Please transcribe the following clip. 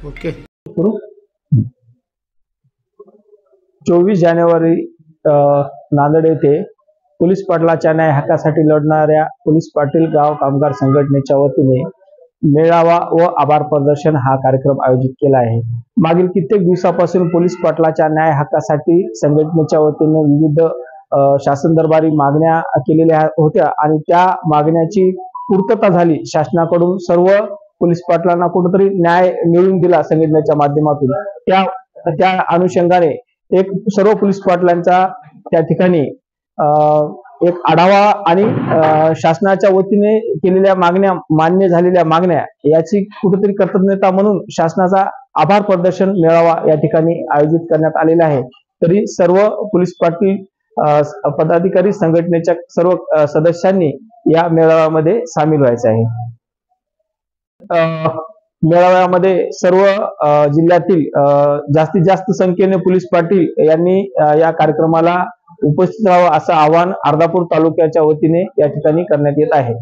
Okay 24 जानेवारी नांदेड येथे police पाटलाच्या न्याय हक्कासाठी लढणाऱ्या पोलीस पाटील गाव कामगार संघटनेच्या वतीने मेळावा व आभार प्रदर्शन हा कार्यक्रम आयोजित केला आहे। मागील कित्येक दिवसापासून पोलीस पाटलाच्या न्याय हक्कासाठी संघटनेच्या वतीने विविध शासन दरबारी मागण्या केलेल्या होत्या आणि त्या मागण्याची पूर्तता झाली। शासनाकडून सर्व पोलीस पाटलांना कुठेतरी न्याय मिळवून दिला संघटनेच्या माध्यमातून। त्या अनुषंगाने एक सर्व पोलीस पाटलांचा त्या ठिकाणी एक आढावा आणि शासनाच्या वतीने केलेल्या मागण्या मान्य झालेल्या मागण्या याची कुठेतरी कृतज्ञता म्हणून शासनाचा आभार प्रदर्शन मेळावा या ठिकाणी आयोजित करण्यात आलेला आहे। तरी सर्व पोलीस पाटील पदाधिकारी संघटनेच्या सर्व सदस्यांनी या मेळाव्यामध्ये सामील व्हायचे आहे। मेळाव्यामध्ये सर्व जिल्ह्यातील जास्तीत जास्त संख्येने पोलीस पाटील यांनी या कार्यक्रमाला उपस्थित राहावं असं आवाहन अर्धापूर तालुक्याच्या वतीने या ठिकाणी करण्यात येत आहे।